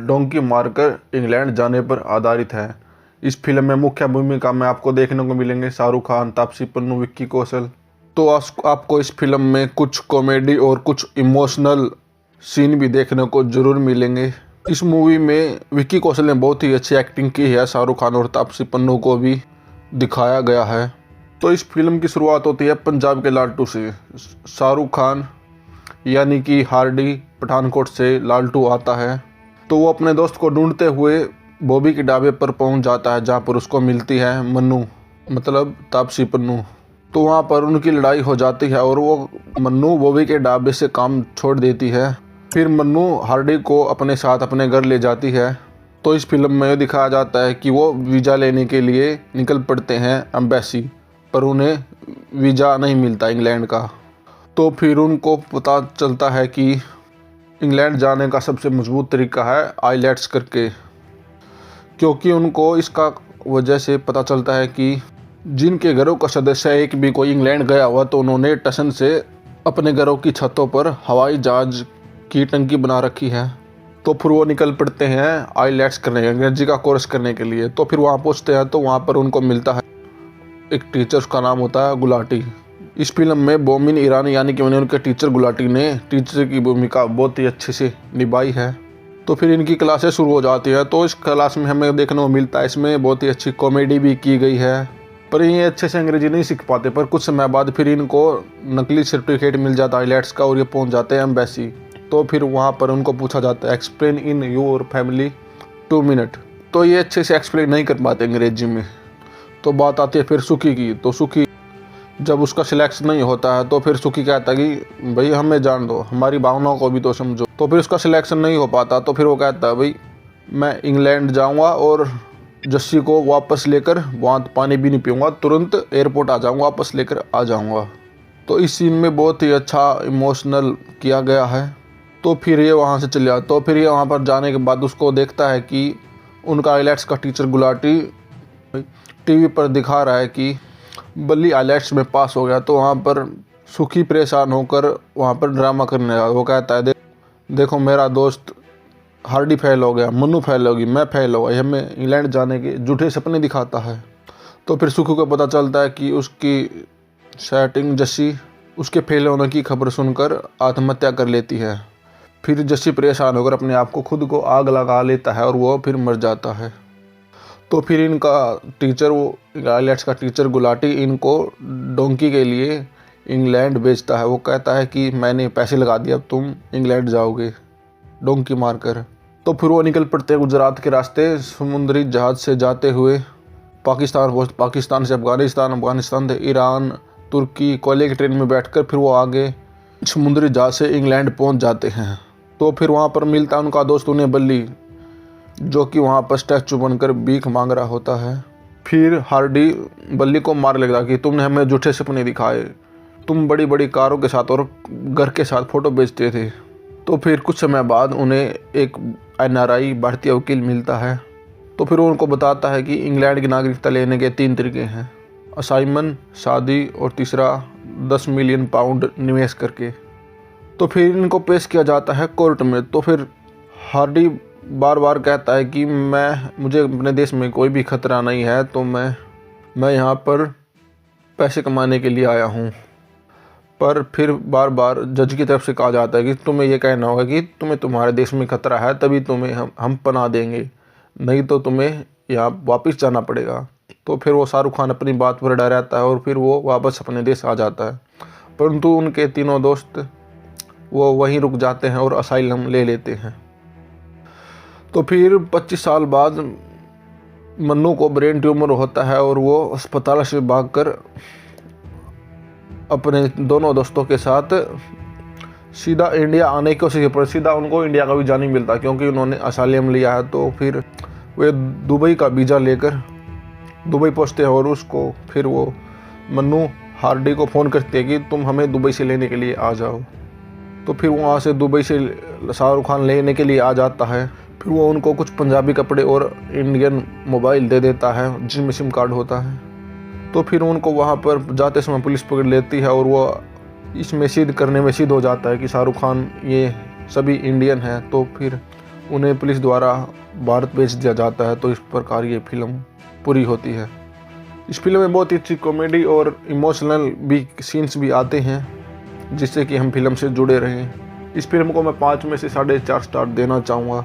Donkey मारकर England जाने पर आधारित है। इस फिल्म में मुख्य भूमिका में आपको देखने को मिलेंगे शाहरुख खान, तापसी पन्नू, विक्की कौशल। तो आपको इस फिल्म में कुछ कॉमेडी और कुछ इमोशनल सीन भी देखने को जरूर मिलेंगे। इस मूवी में विक्की कौशल ने बहुत ही अच्छी एक्टिंग की है। शाहरुख खान और तापसी पन्नू को भी दिखाया गया है। तो इस फिल्म की शुरुआत होती है पंजाब के लालटू से। शाहरुख खान यानी कि हार्डी पठानकोट से लालटू आता है, तो वो अपने दोस्त को ढूंढते हुए बॉबी के ढाबे पर पहुंच जाता है, जहां पर उसको मिलती है मन्नू, मतलब तापसी पन्नू। तो वहां पर उनकी लड़ाई हो जाती है और वो मन्नू बॉबी के ढाबे से काम छोड़ देती है। फिर मन्नू हार्डी को अपने साथ अपने घर ले जाती है। तो इस फिल्म में ये दिखाया जाता है कि वो वीज़ा लेने के लिए निकल पड़ते हैं एम्बेसी, पर उन्हें वीज़ा नहीं मिलता इंग्लैंड का। तो फिर उनको पता चलता है कि इंग्लैंड जाने का सबसे मजबूत तरीका है आईलेट्स करके, क्योंकि उनको इसका वजह से पता चलता है कि जिनके घरों का सदस्य एक भी कोई इंग्लैंड गया हुआ तो उन्होंने टशन से अपने घरों की छतों पर हवाई जहाज की टंकी बना रखी है। तो फिर वो निकल पड़ते हैं आईलेट्स करने, अंग्रेजी का कोर्स करने के लिए। तो फिर वहाँ पहुँचते हैं तो वहाँ पर उनको मिलता है एक टीचर, उसका नाम होता है गुलाटी। इस फिल्म में बोमिन ईरानी यानी कि उनके टीचर गुलाटी ने टीचर की भूमिका बहुत ही अच्छे से निभाई है। तो फिर इनकी क्लासेस शुरू हो जाती है। तो इस क्लास में हमें देखने को मिलता है, इसमें बहुत ही अच्छी कॉमेडी भी की गई है, पर ये अच्छे से अंग्रेजी नहीं सीख पाते। पर कुछ समय बाद फिर इनको नकली सर्टिफिकेट मिल जाता है आईलेट्स का और ये पहुंच जाते हैं एम्बेसी। तो फिर वहाँ पर उनको पूछा जाता है explain in your family 2 minute. तो ये अच्छे से एक्सप्लेन नहीं कर पाते अंग्रेजी में। तो बात आती है फिर सुखी की। तो सुखी जब उसका सिलेक्शन नहीं होता है तो फिर सुखी कहता है कि भाई हमें जान दो, हमारी भावनाओं को भी तो समझो। तो फिर उसका सिलेक्शन नहीं हो पाता तो फिर वो कहता है भाई मैं इंग्लैंड जाऊंगा और जस्सी को वापस लेकर वहाँ पानी भी नहीं पीऊँगा, तुरंत एयरपोर्ट आ जाऊँगा, वापस लेकर आ जाऊँगा। तो इस सीन में बहुत ही अच्छा इमोशनल किया गया है। तो फिर ये वहाँ से चले जाता। तो फिर ये वहाँ पर जाने के बाद उसको देखता है कि उनका आईलेट्स का टीचर गुलाटी टीवी पर दिखा रहा है कि बल्ली आईलेट्स में पास हो गया। तो वहाँ पर सुखी परेशान होकर वहाँ पर ड्रामा करने लगा। वो कहता है देखो मेरा दोस्त हार्डी फेल हो गया, मन्नू फेल होगी, मैं फेल हो गया, हमें इंग्लैंड जाने के झूठे सपने दिखाता है। तो फिर सुखी को पता चलता है कि उसकी सेटिंग जस्सी उसके फेल होने की खबर सुनकर आत्महत्या कर लेती है। फिर जस्सी परेशान होकर अपने आप को खुद को आग लगा लेता है और वो फिर मर जाता है। तो फिर इनका टीचर, वो आईलेट्स का टीचर गुलाटी, इनको डोंकी के लिए इंग्लैंड भेजता है। वो कहता है कि मैंने पैसे लगा दिए, अब तुम इंग्लैंड जाओगे डोंकी मारकर। तो फिर वो निकल पड़ते हैं गुजरात के रास्ते समुद्री जहाज़ से जाते हुए पाकिस्तान से अफ़गानिस्तान, अफ़गानिस्तान से ईरान, तुर्की, कोयले की ट्रेन में बैठकर फिर वो आगे समुद्री जहाज़ से इंग्लैंड पहुंच जाते हैं। तो फिर वहाँ पर मिलता है उनका दोस्त उन्हें बल्ली, जो कि वहाँ पर स्टैचू बनकर भीख मांग रहा होता है। फिर हार्डी बल्ली को मार लेगा कि तुमने हमें झूठे सपने दिखाए, तुम बड़ी बड़ी कारों के साथ और घर के साथ फ़ोटो बेचते थे। तो फिर कुछ समय बाद उन्हें एक NRI भारतीय वकील मिलता है। तो फिर वो उनको बताता है कि इंग्लैंड की नागरिकता लेने के 3 तरीके हैं, असाइनमेंट, शादी और तीसरा 10 मिलियन पाउंड निवेश करके। तो फिर इनको पेश किया जाता है कोर्ट में। तो फिर हार्डी बार बार कहता है कि मुझे अपने देश में कोई भी खतरा नहीं है, तो मैं यहाँ पर पैसे कमाने के लिए आया हूँ। पर फिर बार बार जज की तरफ से कहा जाता है कि तुम्हें ये कहना होगा कि तुम्हें तुम्हारे देश में खतरा है, तभी तुम्हें हम पनाह देंगे, नहीं तो तुम्हें यहाँ वापस जाना पड़ेगा। तो फिर वो शाहरुख खान अपनी बात पर डरा रहता है और फिर वो वापस अपने देश आ जाता है। परंतु उनके तीनों दोस्त वो वहीं रुक जाते हैं और असाइलम ले लेते हैं। तो फिर 25 साल बाद मन्नू को ब्रेन ट्यूमर होता है और वो अस्पताल से भागकर अपने दोनों दोस्तों के साथ सीधा इंडिया आने की कोशिश, पर सीधा उनको इंडिया का वीज़ा नहीं मिलता क्योंकि उन्होंने असाइलम लिया है। तो फिर वे दुबई का वीज़ा लेकर दुबई पहुंचते हैं और उसको फिर वो मन्नू हार्डी को फ़ोन करते हैं कि तुम हमें दुबई से लेने के लिए आ जाओ। तो फिर वहाँ से दुबई से शाहरुख खान लेने के लिए आ जाता है। फिर वो उनको कुछ पंजाबी कपड़े और इंडियन मोबाइल दे देता है जिसमें सिम कार्ड होता है। तो फिर उनको वहाँ पर जाते समय पुलिस पकड़ लेती है और वो इसमें सिद्ध करने में सिद्ध हो जाता है कि शाहरुख खान ये सभी इंडियन हैं। तो फिर उन्हें पुलिस द्वारा भारत भेज दिया जाता है। तो इस प्रकार ये फिल्म पूरी होती है। इस फिल्म में बहुत ही अच्छी कॉमेडी और इमोशनल भी सीन्स भी आते हैं जिससे कि हम फिल्म से जुड़े रहें। इस फिल्म को मैं 5 में से 4.5 स्टार देना चाहूँगा।